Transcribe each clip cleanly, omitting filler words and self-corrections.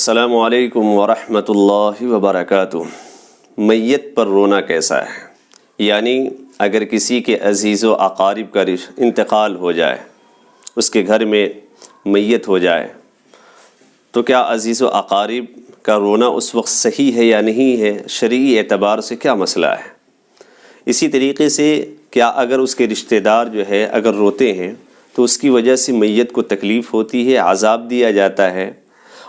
السلام علیکم ورحمۃ اللہ وبرکاتہ۔ میت پر رونا کیسا ہے؟ یعنی اگر کسی کے عزیز و اقارب کا انتقال ہو جائے، اس کے گھر میں میت ہو جائے، تو کیا عزیز و اقارب کا رونا اس وقت صحیح ہے یا نہیں ہے؟ شرعی اعتبار سے کیا مسئلہ ہے؟ اسی طریقے سے کیا اگر اس کے رشتہ دار جو ہے اگر روتے ہیں تو اس کی وجہ سے میت کو تکلیف ہوتی ہے، عذاب دیا جاتا ہے،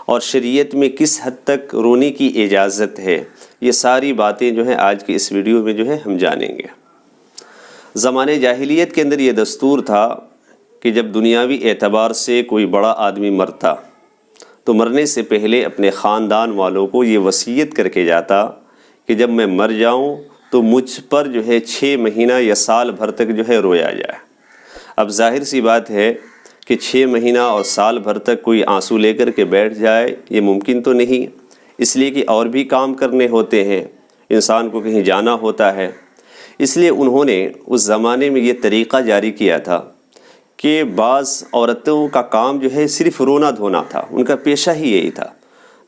اور شریعت میں کس حد تک رونے کی اجازت ہے؟ یہ ساری باتیں جو ہیں آج کے اس ویڈیو میں جو ہے ہم جانیں گے۔ زمانے جاہلیت کے اندر یہ دستور تھا کہ جب دنیاوی اعتبار سے کوئی بڑا آدمی مرتا تو مرنے سے پہلے اپنے خاندان والوں کو یہ وصیت کر کے جاتا کہ جب میں مر جاؤں تو مجھ پر جو ہے 6 مہینہ یا سال بھر تک جو ہے رویا جائے۔ اب ظاہر سی بات ہے کہ 6 مہینہ اور سال بھر تک کوئی آنسو لے کر کے بیٹھ جائے، یہ ممکن تو نہیں، اس لیے کہ اور بھی کام کرنے ہوتے ہیں، انسان کو کہیں جانا ہوتا ہے۔ اس لیے انہوں نے اس زمانے میں یہ طریقہ جاری کیا تھا کہ بعض عورتوں کا کام جو ہے صرف رونا دھونا تھا، ان کا پیشہ ہی یہی تھا،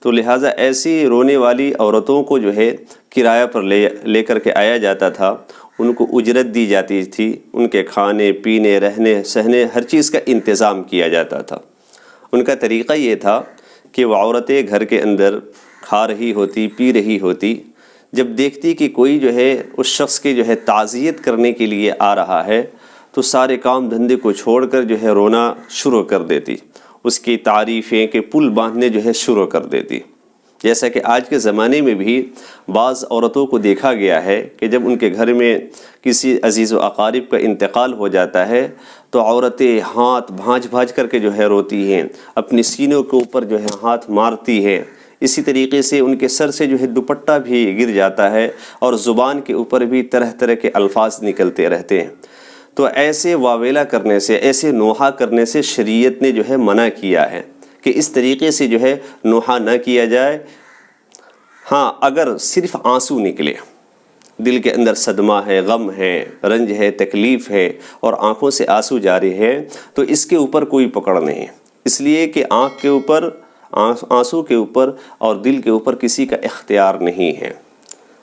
تو لہٰذا ایسی رونے والی عورتوں کو جو ہے کرایہ پر لے کر کے آیا جاتا تھا، ان کو اجرت دی جاتی تھی، ان کے کھانے پینے رہنے سہنے ہر چیز کا انتظام کیا جاتا تھا۔ ان کا طریقہ یہ تھا کہ وہ عورتیں گھر کے اندر کھا رہی ہوتی، پی رہی ہوتی، جب دیکھتی کہ کوئی جو ہے اس شخص کے جو ہے تعزیت کرنے کے لیے آ رہا ہے تو سارے کام دھندے کو چھوڑ کر جو ہے رونا شروع کر دیتی، اس کی تعریفیں کے پل باندھنے جو ہے شروع کر دیتی۔ جیسا کہ آج کے زمانے میں بھی بعض عورتوں کو دیکھا گیا ہے کہ جب ان کے گھر میں کسی عزیز و اقارب کا انتقال ہو جاتا ہے تو عورتیں ہاتھ بھانج کر کے جو ہے روتی ہیں، اپنی سینوں کے اوپر جو ہے ہاتھ مارتی ہیں، اسی طریقے سے ان کے سر سے جو ہے دوپٹہ بھی گر جاتا ہے اور زبان کے اوپر بھی طرح طرح کے الفاظ نکلتے رہتے ہیں۔ تو ایسے واویلا کرنے سے، ایسے نوحہ کرنے سے شریعت نے جو ہے منع کیا ہے کہ اس طریقے سے جو ہے نوحہ نہ کیا جائے۔ ہاں، اگر صرف آنسو نکلے، دل کے اندر صدمہ ہے، غم ہے، رنج ہے، تکلیف ہے اور آنکھوں سے آنسو جاری ہے تو اس کے اوپر کوئی پکڑ نہیں، اس لیے کہ آنکھ کے اوپر، آنسو کے اوپر اور دل کے اوپر کسی کا اختیار نہیں ہے۔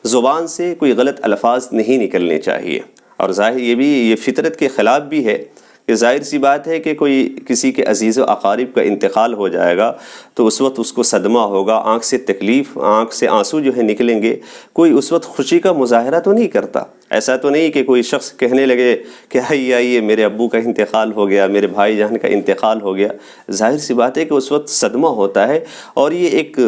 زبان سے کوئی غلط الفاظ نہیں نکلنے چاہیے، اور ظاہر یہ فطرت کے خلاف بھی ہے کہ ظاہر سی بات ہے کہ کوئی کسی کے عزیز و اقارب کا انتقال ہو جائے گا تو اس وقت اس کو صدمہ ہوگا، آنکھ سے تکلیف، آنکھ سے آنسو جو ہے نکلیں گے، کوئی اس وقت خوشی کا مظاہرہ تو نہیں کرتا۔ ایسا تو نہیں کہ کوئی شخص کہنے لگے کہ آئیے میرے ابو کا انتقال ہو گیا، میرے بھائی جان کا انتقال ہو گیا۔ ظاہر سی بات ہے کہ اس وقت صدمہ ہوتا ہے اور یہ ایک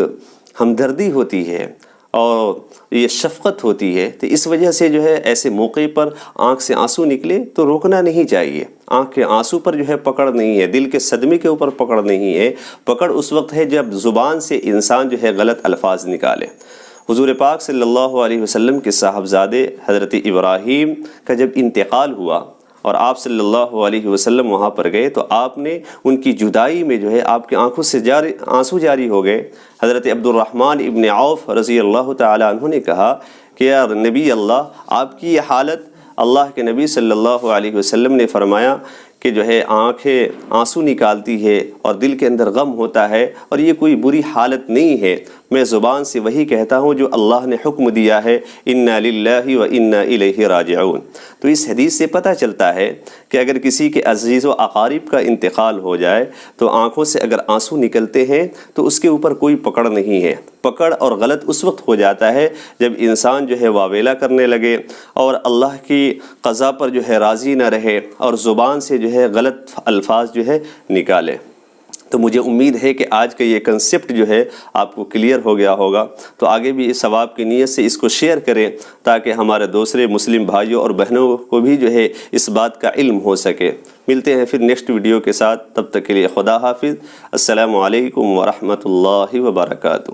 ہمدردی ہوتی ہے اور یہ شفقت ہوتی ہے، تو اس وجہ سے جو ہے ایسے موقع پر آنکھ سے آنسو نکلے تو روکنا نہیں چاہیے۔ آنکھ کے آنسو پر جو ہے پکڑ نہیں ہے، دل کے صدمے کے اوپر پکڑ نہیں ہے، پکڑ اس وقت ہے جب زبان سے انسان جو ہے غلط الفاظ نکالے۔ حضور پاک صلی اللہ علیہ وسلم کے صاحبزادے حضرت ابراہیم کا جب انتقال ہوا اور آپ صلی اللہ علیہ وسلم وہاں پر گئے تو آپ نے ان کی جدائی میں جو ہے آپ کی آنکھوں سے آنسو جاری ہو گئے۔ حضرت عبد الرحمن ابن عوف رضی اللہ تعالیٰ عنہ نے کہا کہ یا نبی اللہ، آپ کی یہ حالت، اللہ کے نبی صلی اللہ علیہ وسلم نے فرمایا کہ جو ہے آنکھیں آنسو نکالتی ہے اور دل کے اندر غم ہوتا ہے اور یہ کوئی بری حالت نہیں ہے، میں زبان سے وہی کہتا ہوں جو اللہ نے حکم دیا ہے، انا للہ و انا الیہ راجعون۔ تو اس حدیث سے پتہ چلتا ہے کہ اگر کسی کے عزیز و اقارب کا انتقال ہو جائے تو آنکھوں سے اگر آنسو نکلتے ہیں تو اس کے اوپر کوئی پکڑ نہیں ہے۔ پکڑ اور غلط اس وقت ہو جاتا ہے جب انسان جو ہے واویلا کرنے لگے اور اللہ کی قضا پر جو ہے راضی نہ رہے اور زبان سے جو ہے غلط الفاظ جو ہے نکالے۔ تو مجھے امید ہے کہ آج کا یہ کنسیپٹ جو ہے آپ کو کلیئر ہو گیا ہوگا، تو آگے بھی اس ثواب کی نیت سے اس کو شیئر کریں تاکہ ہمارے دوسرے مسلم بھائیوں اور بہنوں کو بھی جو ہے اس بات کا علم ہو سکے۔ ملتے ہیں پھر نیکسٹ ویڈیو کے ساتھ، تب تک کے لیے خدا حافظ۔ السلام علیکم ورحمۃ اللہ وبرکاتہ۔